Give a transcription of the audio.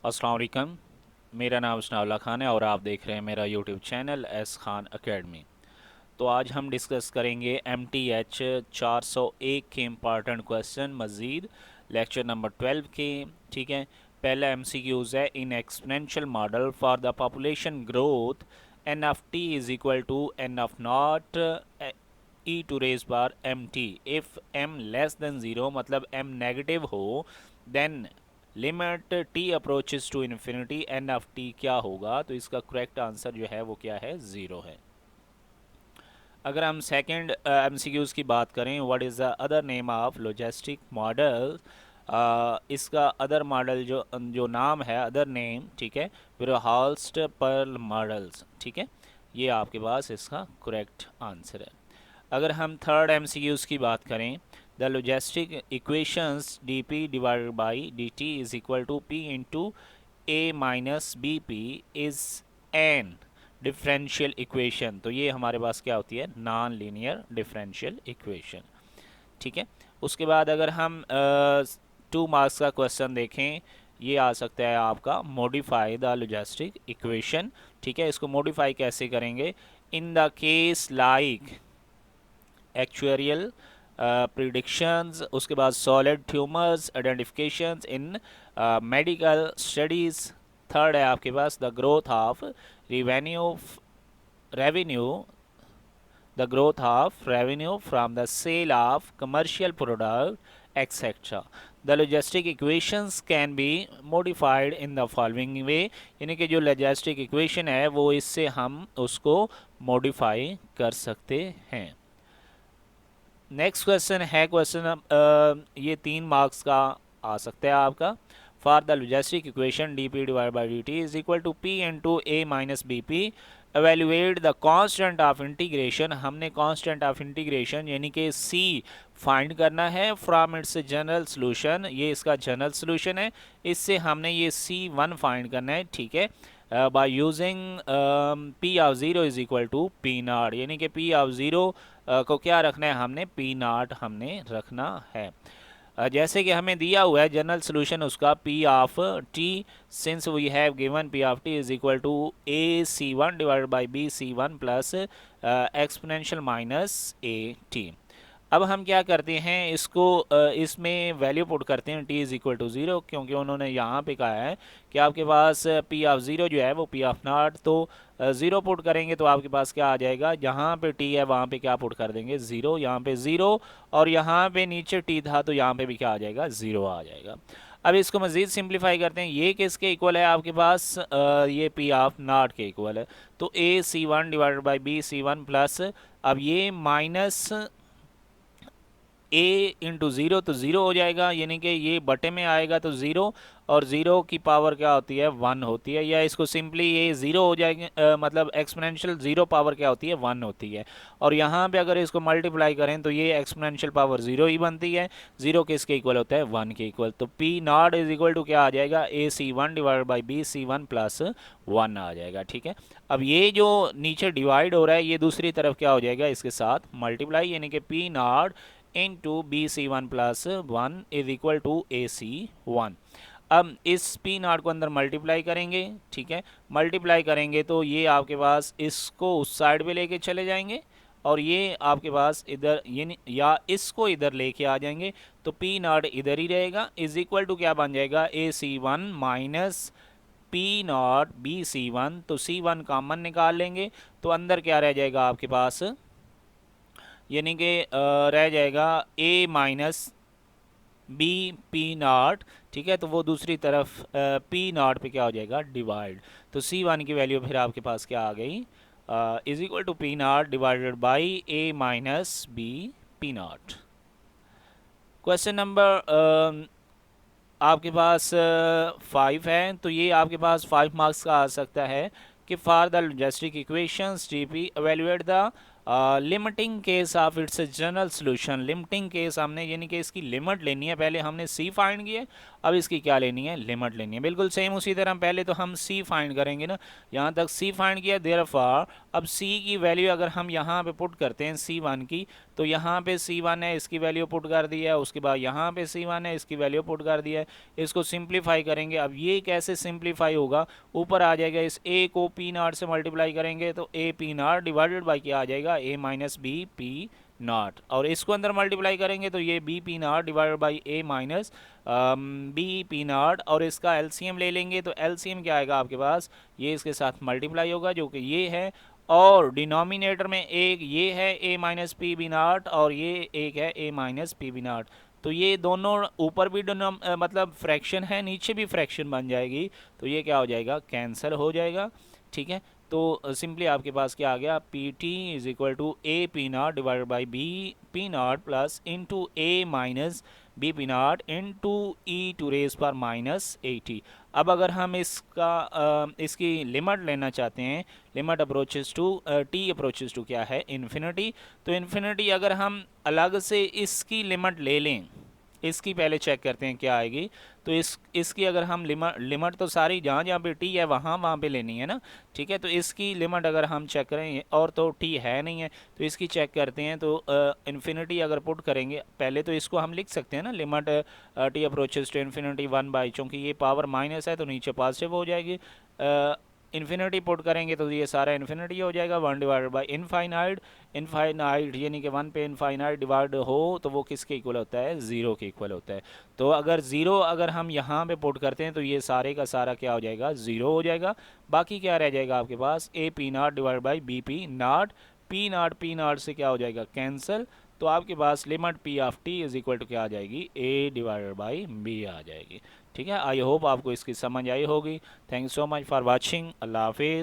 अस्सलाम वालेकुम। मेरा नाम शनाउल्लाह खान है और आप देख रहे हैं मेरा YouTube channel S Khan academy. तो आज हम डिस्कस करेंगे MTH 401 के इम्पॉर्टेंट क्वेश्चन मज़ीद लेक्चर नंबर 12 के। ठीक है, पहला MCQs है। In exponential model for the population growth n of t is equal to n of not e to raise बार m t. If m less than zero मतलब m negative हो, then limit t approaches to infinity n of t क्या होगा। तो इसका correct answer जो है वो क्या है, ज़ीरो है। अगर हम सेकंड MCQs की बात करें, what is the other name of logistic model. इसका अदर मॉडल जो जो नाम है, अदर नेम, ठीक है, विरहॉल्स्ट पर्ल मॉडल्स। ठीक है, ये आपके पास इसका करेक्ट आंसर है। अगर हम थर्ड MCQs की बात करें, the logistic equations d p divided by D T is equal to P into A minus B p is an differential equation. तो ये हमारे पास क्या होती है, नॉन लीनियर डिफरेंशियल इक्वेशन। ठीक है, उसके बाद अगर हम 2 मार्क्स का क्वेश्चन देखें, ये आ सकता है आपका मॉडिफाई द लॉजिस्टिक इक्वेशन। ठीक है, इसको मॉडिफाई कैसे करेंगे, in the case like actuarial predictions, उसके बाद solid tumours identifications in medical studies. Third है आपके पास the growth of revenue revenue the growth of revenue from the sale of commercial product, etc. The logistic equations can be modified in the following way। यानी कि जो logistic equation है वो इससे हम उसको modify कर सकते हैं। नेक्स्ट क्वेश्चन है क्वेश्चन ये 3 मार्क्स का आ सकता है आपका। For the logistic equation D P divide by D T is equal to P into A minus B P evaluate the constant of integration. हमने कांस्टेंट ऑफ इंटीग्रेशन यानी कि सी find करना है फ्रॉम इट्स जनरल सोल्यूशन। ये इसका general solution है, इससे हमने ये C1 फाइंड करना है। ठीक है, by using p of zero is equal to p not, यानी कि पी ऑफ ज़ीरो को क्या रखना है, हमने पी नॉट हमने रखना है। जैसे कि हमें दिया हुआ है जनरल सोल्यूशन उसका p of t, since we have given p of T is equal to AC1 divided by BC1 plus exponential minus AT। अब हम क्या करते हैं, इसको इसमें वैल्यू पुट करते हैं t is equal to zero, क्योंकि उन्होंने यहाँ पे कहा है कि आपके पास p ऑफ ज़ीरो जो है वो p ऑफ नॉट। तो ज़ीरो पुट करेंगे तो आपके पास क्या आ जाएगा, जहाँ पे t है वहाँ पे क्या पुट कर देंगे, ज़ीरो। यहाँ पे ज़ीरो और यहाँ पे नीचे t था तो यहाँ पे भी क्या आ जाएगा, ज़ीरो आ जाएगा। अब इसको मज़ीद सिंप्लीफाई करते हैं, ये किसके इक्वल है आपके पास, ये p ऑफ नॉट के इक्वल है। तो AC1 divided by BC1 plus, अब ये माइनस ए इंटू ज़ीरो तो ज़ीरो हो जाएगा, यानी कि ये बटे में आएगा तो ज़ीरो, और ज़ीरो की पावर क्या होती है, 1 होती है। या इसको सिंपली ये ज़ीरो हो जाएगा, मतलब एक्सपोनेंशियल ज़ीरो पावर क्या होती है, 1 होती है। और यहाँ पे अगर इसको मल्टीप्लाई करें तो ये एक्सपोनेंशियल पावर ज़ीरो ही बनती है। ज़ीरो किसके इक्वल होता है, 1 के इक्वल। तो p not is equal to क्या आ जाएगा, AC1 divide by BC1 plus 1 आ जाएगा। ठीक है, अब ये जो नीचे डिवाइड हो रहा है ये दूसरी तरफ क्या हो जाएगा, इसके साथ मल्टीप्लाई, यानी कि p not into BC1 plus 1 is equal to AC1। अब इस पी नॉट को अंदर मल्टीप्लाई करेंगे। ठीक है, मल्टीप्लाई करेंगे तो ये आपके पास इसको उस साइड पे लेके चले जाएंगे और ये आपके पास इधर ये, या इसको इधर लेके आ जाएंगे तो पी नॉट इधर ही रहेगा, इज इक्वल टू क्या बन जाएगा, AC1 minus P not BC1। तो C1 कॉमन निकाल लेंगे तो अंदर क्या रह जाएगा आपके पास, यानी कि रह जाएगा A minus B P not. ठीक है, तो वो दूसरी तरफ पी नॉट पे क्या हो जाएगा, डिवाइड। तो C1 की वैल्यू फिर आपके पास क्या आ गई, is equal to p not divided by A minus B P not. Question number आपके पास 5 है, तो ये आपके पास 5 मार्क्स का आ सकता है कि for the logistic equations T P evaluate the limiting case of its general solution. Limiting case हमने यानी कि इसकी लिमिट लेनी है, पहले हमने सी फाइंड की है, अब इसकी क्या लेनी है, लिमिट लेनी है। बिल्कुल सेम उसी तरह पहले तो हम सी फाइंड करेंगे ना, यहाँ तक सी फाइंड किया, देयरफॉर अब सी की वैल्यू अगर हम यहाँ पे पुट करते हैं C1 की, तो यहाँ पे C1 है, इसकी वैल्यू पुट कर दी है, उसके बाद यहाँ पे C1 है, इसकी वैल्यू पुट कर दिया है। इसको सिंप्लीफाई करेंगे। अब ये कैसे सिंप्लीफाई होगा, ऊपर आ जाएगा, इस a को P0 से मल्टीप्लाई करेंगे तो a P0 डिवाइडेड बाई क्या आ जाएगा, a minus B P not, और इसको अंदर मल्टीप्लाई करेंगे तो ये b P not divided by a minus B P not, और इसका एलसीएम ले लेंगे तो एलसीएम क्या आएगा आपके पास, ये इसके साथ मल्टीप्लाई होगा जो कि ये है, और डिनोमिनेटर में एक ये है ए माइनस पी बी नॉट और ये एक है ए माइनस पी बी नॉट। तो ये दोनों ऊपर भी मतलब फ्रैक्शन है, नीचे भी फ्रैक्शन बन जाएगी, तो ये क्या हो जाएगा, कैंसिल हो जाएगा। ठीक है, तो सिंपली आपके पास क्या आ गया, p t is equal to a P not divided by B P not plus into A minus B P not into e to raise पर माइनस 80। अब अगर हम इसकी लिमिट लेना चाहते हैं, limit approaches to t approaches to क्या है, इन्फिनिटी, तो इन्फिनिटी अगर हम अलग से इसकी लिमिट ले लें, इसकी पहले चेक करते हैं क्या आएगी। तो इसकी अगर हम लिमिट तो सारी जहाँ जहाँ पे टी है वहाँ पे लेनी है ना। ठीक है, तो इसकी लिमिट अगर हम चेक करें, और तो टी है नहीं है, तो इसकी चेक करते हैं। तो इन्फिनिटी अगर पुट करेंगे, पहले तो इसको हम लिख सकते हैं ना, limit t approaches to infinity 1/, चूँकि ये पावर माइनस है तो नीचे पॉजिटिव हो जाएगी। इन्फिनिटी पुट करेंगे तो ये सारा इन्फिनिटी हो जाएगा, 1 डिवाइडेड बाई इनफाइनाइट। इनफाइनाइट यानी कि 1 पे इनफाइनाइट डिवाइड हो तो वो किसके इक्वल होता है, 0 के इक्वल होता है। तो अगर 0 अगर हम यहाँ पे पुट करते हैं तो ये सारे का सारा क्या हो जाएगा, 0 हो जाएगा। बाकी क्या रह जाएगा आपके पास, A P naught divide by B P naught, P naught से क्या हो जाएगा, कैंसिल। तो आपके पास limit P of T is equal to क्या आ जाएगी, ए डिवाइडेड बाई बी आ जाएगी। ठीक है, आई होप आपको इसकी समझ आई होगी। Thank you so much for watching. अल्लाह हाफिज़।